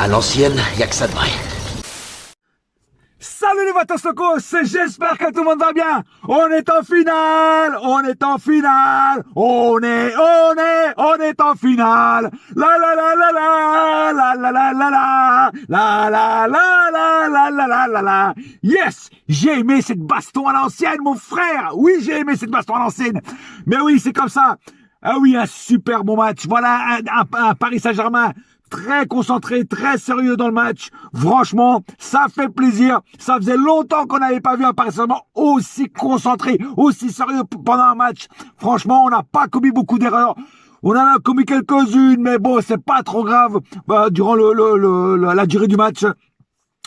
À l'ancienne, y a que ça de vrai. Salut les Vatosokos, j'espère que tout le monde va bien. On est en finale, on est en finale, on est en finale. La la la la la, la la la la la, la la la la la la la la la. Yes, j'ai aimé cette baston à l'ancienne, mon frère. Oui, j'ai aimé cette baston à l'ancienne. Mais oui, c'est comme ça. Ah oui, un super bon match. Voilà un Paris Saint-Germain très concentré, très sérieux dans le match. Franchement, ça fait plaisir. Ça faisait longtemps qu'on n'avait pas vu un Paris Saint-Germain aussi concentré, aussi sérieux pendant un match. Franchement, on n'a pas commis beaucoup d'erreurs. On en a commis quelques-unes, mais bon, c'est pas trop grave. Durant la durée du match,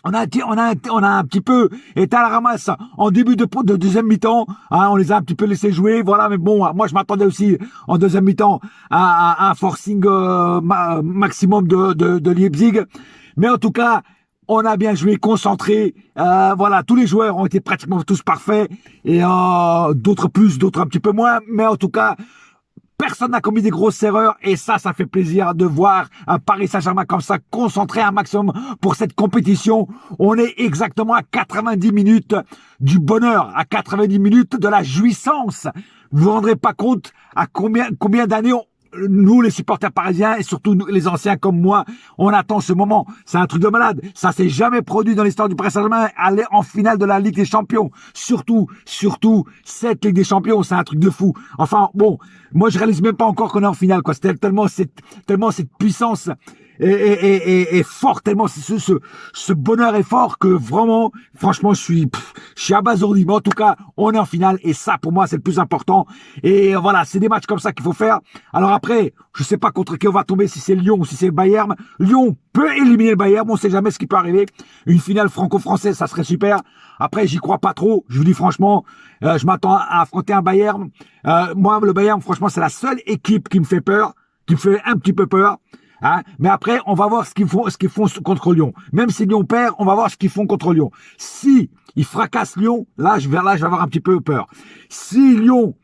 on a un petit peu été à la ramasse en début de deuxième mi-temps. Hein, on les a un petit peu laissés jouer, voilà. Mais bon, moi je m'attendais aussi en deuxième mi-temps à un forcing maximum de Leipzig. Mais en tout cas, on a bien joué, concentré. Voilà, tous les joueurs ont été pratiquement tous parfaits et d'autres plus, d'autres un petit peu moins. Mais en tout cas, personne n'a commis des grosses erreurs et ça fait plaisir de voir un Paris Saint-Germain comme ça, concentré un maximum pour cette compétition. On est exactement à 90 minutes du bonheur, à 90 minutes de la jouissance. Vous vous rendrez pas compte à combien d'années nous, les supporters parisiens, et surtout nous, les anciens comme moi, on attend ce moment. C'est un truc de malade. Ça s'est jamais produit dans l'histoire du Paris Saint-Germain, aller en finale de la Ligue des Champions. Surtout, cette Ligue des Champions, c'est un truc de fou. Enfin, bon, moi, je réalise même pas encore qu'on est en finale, quoi. C'était tellement cette puissance est fort, tellement ce bonheur est fort que vraiment, franchement, je suis abasourdi. Mais en tout cas, on est en finale et ça, pour moi, c'est le plus important. Et voilà, c'est des matchs comme ça qu'il faut faire. Alors après, je sais pas contre qui on va tomber, si c'est Lyon ou si c'est Bayern. Lyon peut éliminer le Bayern, on sait jamais ce qui peut arriver. Une finale franco-française, ça serait super. Après, j'y crois pas trop. Je vous dis franchement, je m'attends à affronter un Bayern. Moi, le Bayern, franchement, c'est la seule équipe qui me fait peur, qui me fait un petit peu peur. Hein, mais après, on va voir ce qu'ils font contre Lyon. Même si Lyon perd, on va voir ce qu'ils font contre Lyon. Si ils fracassent Lyon, là, je vais avoir un petit peu peur. Si Lyon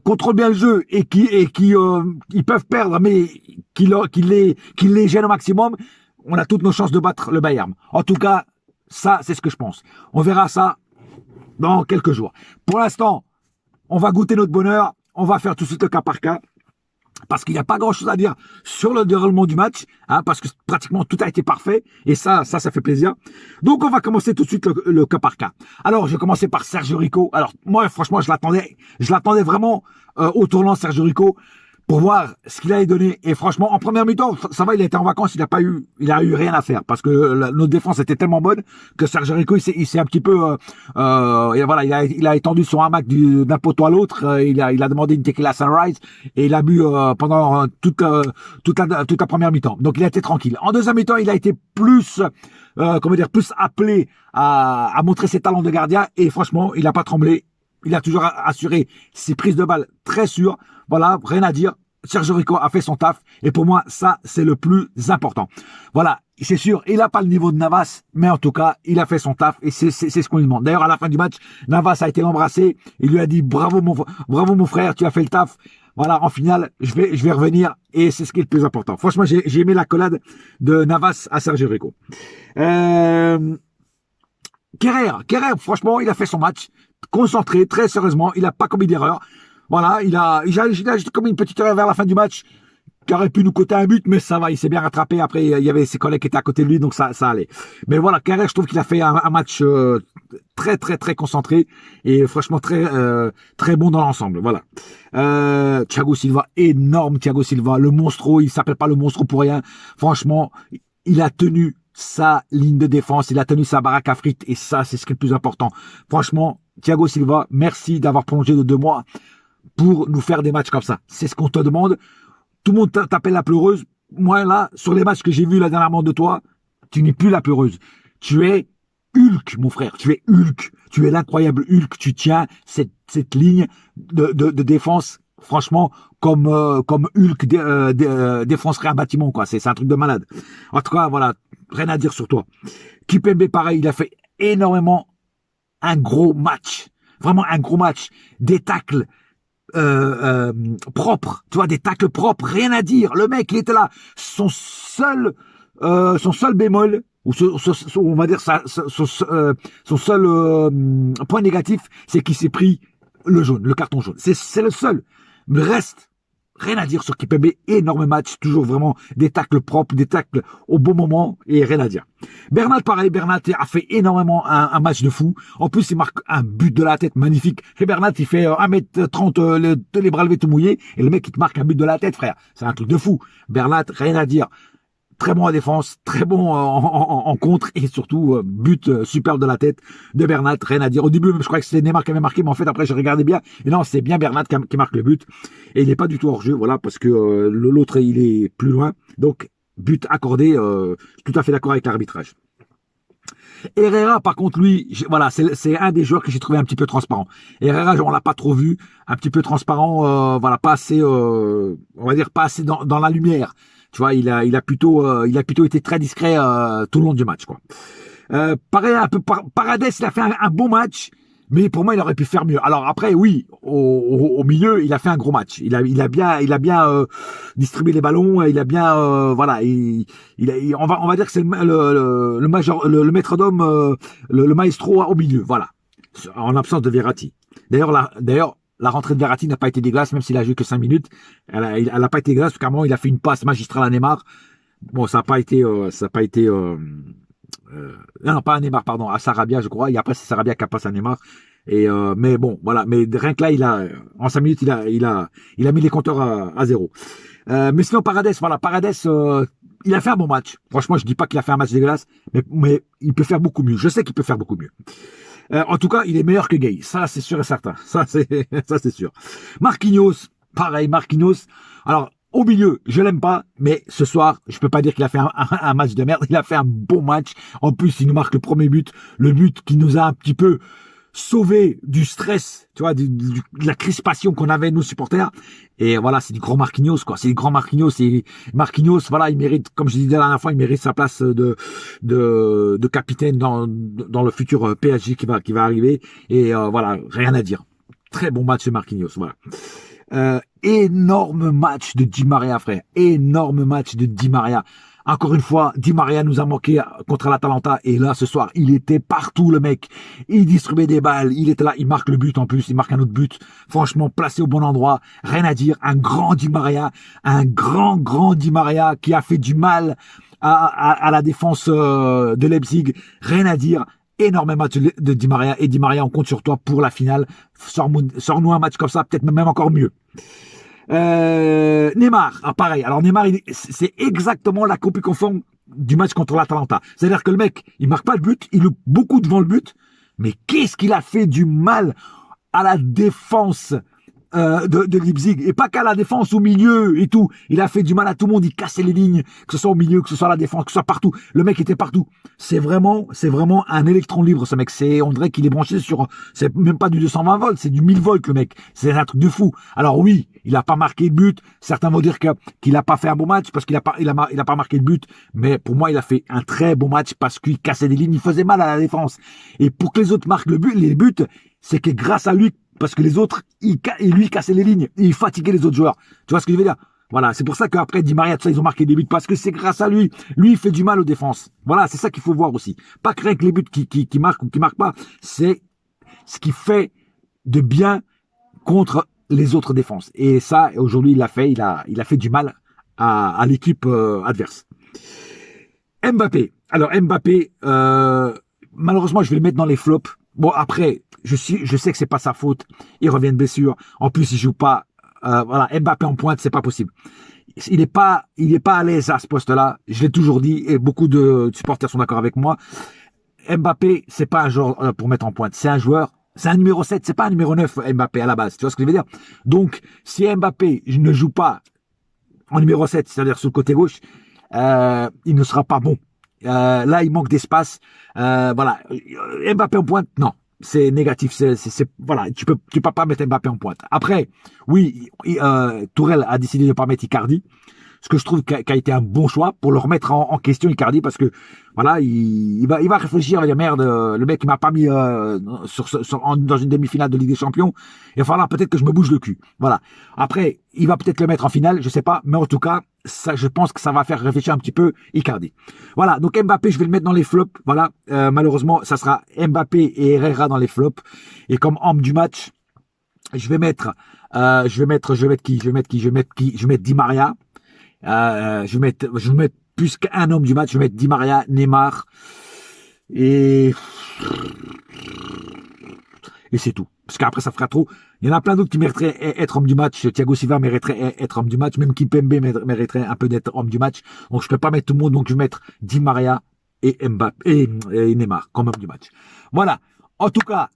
contrôle bien le jeu et ils peuvent perdre, mais qu'ils les gênent au maximum, on a toutes nos chances de battre le Bayern. En tout cas, ça, c'est ce que je pense. On verra ça dans quelques jours. Pour l'instant, on va goûter notre bonheur. On va faire tout de suite le cas par cas. Parce qu'il n'y a pas grand-chose à dire sur le déroulement du match, hein, parce que pratiquement tout a été parfait, et ça fait plaisir. Donc on va commencer tout de suite le cas par cas. Alors je vais commencer par Sergio Rico. Alors moi franchement je l'attendais vraiment au tournant Sergio Rico pour voir ce qu'il allait donner. Et franchement en première mi-temps ça va, il était en vacances, il a eu rien à faire parce que notre défense était tellement bonne que Sergio Rico il s'est un petit peu et voilà, il a étendu son hamac d'un poteau à l'autre, il a demandé une tequila sunrise et il a bu pendant toute la première mi-temps. Donc il a été tranquille. En deuxième mi-temps, il a été plus plus appelé à montrer ses talents de gardien et franchement, il a pas tremblé. Il a toujours assuré ses prises de balles très sûres. Voilà, rien à dire. Sergio Rico a fait son taf. Et pour moi, ça, c'est le plus important. Voilà, c'est sûr, il n'a pas le niveau de Navas, mais en tout cas, il a fait son taf et c'est ce qu'on lui demande. D'ailleurs, à la fin du match, Navas a été embrassé. Il lui a dit bravo mon frère, tu as fait le taf. Voilà, en finale, je vais revenir et c'est ce qui est le plus important. Franchement, j'ai aimé l'accolade de Navas à Sergio Rico. Kerrer, franchement, il a fait son match concentré, très sérieusement. Il n'a pas commis d'erreur. Voilà, il a commis une petite erreur vers la fin du match qui aurait pu nous coûter un but, mais ça va, il s'est bien rattrapé. Après, il y avait ses collègues qui étaient à côté de lui, donc ça allait. Mais voilà, Kerrer, je trouve qu'il a fait un match très, très, très concentré et franchement très, très bon dans l'ensemble. Voilà. Thiago Silva, énorme Thiago Silva, le monstro, il s'appelle pas le monstro pour rien. Franchement, il a tenu sa ligne de défense, il a tenu sa baraque à frites et ça, c'est ce qui est le plus important. Franchement, Thiago Silva, merci d'avoir prolongé de 2 mois pour nous faire des matchs comme ça. C'est ce qu'on te demande. Tout le monde t'appelle la pleureuse. Moi, là, sur les matchs que j'ai vus là dernièrement de toi, tu n'es plus la pleureuse. Tu es Hulk, mon frère. Tu es Hulk. Tu es l'incroyable Hulk. Tu tiens cette ligne de défense, franchement, comme Hulk défoncerait un bâtiment, quoi. C'est un truc de malade. En tout cas, voilà, rien à dire sur toi. Kimpembe, pareil, il a fait énormément un gros match. Vraiment un gros match. Des tacles propres. Tu vois, des tacles propres. Rien à dire. Le mec, il était là. Son seul son seul bémol, ou on va dire son seul point négatif, c'est qu'il s'est pris le jaune, le carton jaune. C'est le seul. Le reste, rien à dire sur Kipembe, énorme match, toujours vraiment des tacles propres, des tacles au bon moment et rien à dire. Bernat, pareil, Bernat a fait énormément un match de fou. En plus, il marque un but de la tête magnifique. Et Bernat, il fait 1m30, les bras levés tout mouillés, et le mec, il te marque un but de la tête, frère. C'est un truc de fou. Bernat, rien à dire. Très bon en défense, très bon en contre et surtout but superbe de la tête de Bernat, rien à dire. Au début, je croyais que c'était Neymar qui avait marqué, mais en fait après je regardais bien et non, c'est bien Bernat qui marque le but et il n'est pas du tout hors jeu, voilà, parce que l'autre il est plus loin, donc but accordé, tout à fait d'accord avec l'arbitrage. Herrera, par contre, lui, voilà, c'est un des joueurs que j'ai trouvé un petit peu transparent. Herrera, on l'a pas trop vu, un petit peu transparent, voilà, pas assez, on va dire pas assez dans la lumière. Tu vois, il a plutôt été très discret tout le long du match, quoi. Pareil, un peu Paredes, il a fait un bon match, mais pour moi, il aurait pu faire mieux. Alors après, oui, au milieu, il a fait un gros match. Il a bien distribué les ballons. Il a bien, voilà, on va dire que c'est le maître d'homme, le maestro au milieu, voilà, en absence de Verratti. D'ailleurs. La rentrée de Verratti n'a pas été dégueulasse, même s'il a joué que 5 minutes. Elle a pas été dégueulasse, parce qu'à un moment, il a fait une passe magistrale à Neymar. Bon, ça n'a pas été, non, pas à Neymar, pardon, à Sarabia, je crois. Et après, c'est Sarabia qui a passé à Neymar. Et, mais bon, voilà. Mais rien que là, en 5 minutes, il a mis les compteurs à zéro. Mais sinon, Paredes, il a fait un bon match. Franchement, je dis pas qu'il a fait un match dégueulasse, mais il peut faire beaucoup mieux. Je sais qu'il peut faire beaucoup mieux. En tout cas, il est meilleur que Gay. Ça, c'est sûr et certain. Ça, c'est sûr. Marquinhos, pareil, Marquinhos. Alors, au milieu, je l'aime pas, mais ce soir, je peux pas dire qu'il a fait un match de merde. Il a fait un bon match. En plus, il nous marque le premier but. Le but qui nous a un petit peu sauvé du stress, tu vois, de la crispation qu'on avait, nos supporters. Et voilà, c'est du grand Marquinhos, quoi. C'est du grand Marquinhos. Et Marquinhos, voilà, il mérite, comme je disais la dernière fois, il mérite sa place de capitaine dans le futur PSG qui va arriver. Et voilà, rien à dire. Très bon match de Marquinhos, voilà. Énorme match de Di Maria, frère. Énorme match de Di Maria. Encore une fois, Di Maria nous a manqué contre l'Atalanta. Et là, ce soir, il était partout, le mec. Il distribuait des balles. Il était là. Il marque le but en plus. Il marque un autre but. Franchement, placé au bon endroit. Rien à dire. Un grand Di Maria. Un grand Di Maria qui a fait du mal à la défense de Leipzig. Rien à dire. Énorme match de Di Maria. Et Di Maria, on compte sur toi pour la finale. Sors-nous un match comme ça. Peut-être même encore mieux. Neymar, pareil. Alors Neymar, c'est exactement la copie conforme du match contre l'Atalanta. C'est-à-dire que le mec, il marque pas le but, il loupe beaucoup devant le but, mais qu'est-ce qu'il a fait du mal à la défense de Leipzig, et pas qu'à la défense, au milieu et tout. Il a fait du mal à tout le monde, il cassait les lignes, que ce soit au milieu, que ce soit à la défense, que ce soit partout. Le mec était partout. C'est vraiment un électron libre, ce mec. On dirait qu'il est branché c'est même pas du 220 volts, c'est du 1000 volts, le mec. C'est un truc de fou. Alors oui, il a pas marqué le but. Certains vont dire qu'il a pas fait un bon match parce qu'il a pas marqué le but. Mais pour moi, il a fait un très bon match parce qu'il cassait des lignes, il faisait mal à la défense. Et pour que les autres marquent les buts, c'est que grâce à lui, parce que les autres, lui cassaient les lignes, et il fatiguait les autres joueurs. Tu vois ce que je veux dire? Voilà, c'est pour ça qu'après Di Maria, tout ça, ils ont marqué des buts, parce que c'est grâce à lui. Lui, il fait du mal aux défenses. Voilà, c'est ça qu'il faut voir aussi. Pas que les buts qui marquent ou qui marquent pas, c'est ce qui fait de bien contre les autres défenses. Et ça, aujourd'hui, il l'a fait, il a fait du mal à l'équipe adverse. Mbappé. Alors Mbappé, malheureusement, je vais le mettre dans les flops. Bon, après, je sais que c'est pas sa faute. Il revient de blessure. En plus, il joue pas. Voilà, Mbappé en pointe, c'est pas possible. Il est pas à l'aise à ce poste-là. Je l'ai toujours dit, et beaucoup de supporters sont d'accord avec moi. Mbappé, c'est pas un joueur pour mettre en pointe. C'est un joueur. C'est un numéro 7, c'est pas un numéro 9, Mbappé, à la base. Tu vois ce que je veux dire? Donc, si Mbappé ne joue pas en numéro 7, c'est-à-dire sur le côté gauche, il ne sera pas bon. Là, il manque d'espace. Voilà. Mbappé en pointe, non. C'est négatif. Voilà. Tu peux pas mettre Mbappé en pointe. Après, oui, Tourelle a décidé de ne pas mettre Icardi. Ce que je trouve qu'a été un bon choix pour le remettre en question, Icardi, parce que voilà, il va réfléchir, il va dire merde, le mec il m'a pas mis dans une demi-finale de Ligue des Champions. Il va falloir peut-être que je me bouge le cul. Voilà. Après, il va peut-être le mettre en finale, je sais pas, mais en tout cas, ça, je pense que ça va faire réfléchir un petit peu Icardi. Voilà, donc Mbappé, je vais le mettre dans les flops. Voilà, malheureusement, ça sera Mbappé et Herrera dans les flops. Et comme homme du match, je vais mettre qui? Je vais mettre Di Maria. Je vais mettre plus qu'un homme du match. Je vais mettre Di Maria, Neymar et c'est tout. Parce qu'après, ça fera trop. Il y en a plein d'autres qui mériteraient être homme du match. Thiago Silva mériterait être homme du match. Même Kimpembe mériterait un peu d'être homme du match. Donc, je peux pas mettre tout le monde. Donc, je vais mettre Di Maria et Mbappé et Neymar comme homme du match. Voilà. En tout cas,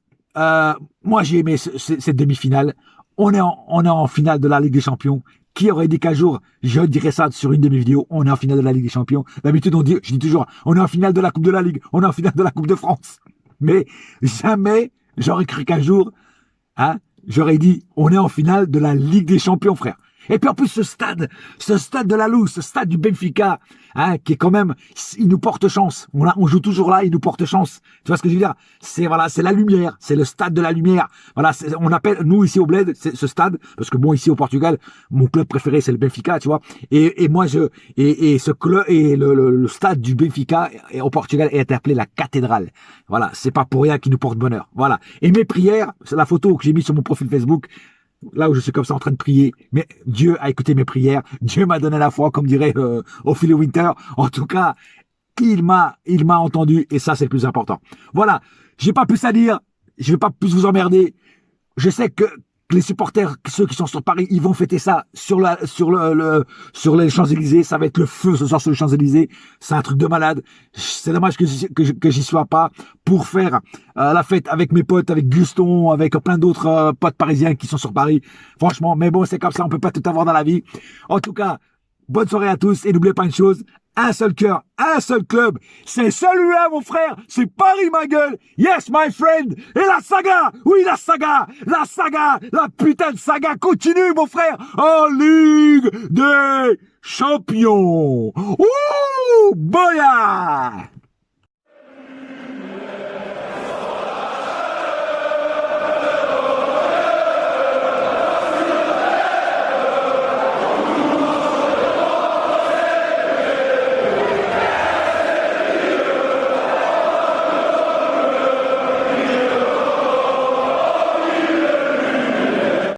moi, j'ai aimé cette demi-finale. On est en finale de la Ligue des Champions. Qui aurait dit qu'un jour, je dirais ça sur une de mes vidéos, on est en finale de la Ligue des Champions. D'habitude, je dis toujours, on est en finale de la Coupe de la Ligue, on est en finale de la Coupe de France. Mais jamais j'aurais cru qu'un jour, hein, j'aurais dit, on est en finale de la Ligue des Champions, frère. Et puis en plus, ce stade de la Luz, ce stade du Benfica, hein, qui est quand même, il nous porte chance. On joue toujours là, il nous porte chance. Tu vois ce que je veux dire? C'est la lumière, c'est le stade de la lumière. Voilà, on appelle, nous ici au Bled, ce stade, parce que bon, ici au Portugal, mon club préféré c'est le Benfica, tu vois. Et moi ce club et le stade du Benfica au Portugal est appelé la cathédrale. Voilà, c'est pas pour rien qu'il nous porte bonheur. Voilà. Et mes prières, c'est la photo que j'ai mise sur mon profil Facebook. Là où je suis comme ça en train de prier, mais Dieu a écouté mes prières, Dieu m'a donné la foi, comme dirait Ophélie Winter. En tout cas, il m'a entendu et ça c'est le plus important. Voilà, j'ai pas plus à dire, je vais pas plus vous emmerder. Je sais que les supporters, ceux qui sont sur Paris, ils vont fêter ça sur les Champs-Élysées. Ça va être le feu ce soir sur les Champs-Élysées. C'est un truc de malade. C'est dommage que j'y sois pas pour faire la fête avec mes potes, avec Guston, avec plein d'autres potes parisiens qui sont sur Paris. Franchement, mais bon, c'est comme ça, on peut pas tout avoir dans la vie. En tout cas, bonne soirée à tous et n'oubliez pas une chose, un seul cœur, un seul club, c'est celui-là mon frère, c'est Paris ma gueule, yes my friend, et la saga, oui la saga, la putain de saga continue mon frère, en Ligue des Champions. Ouh, boya!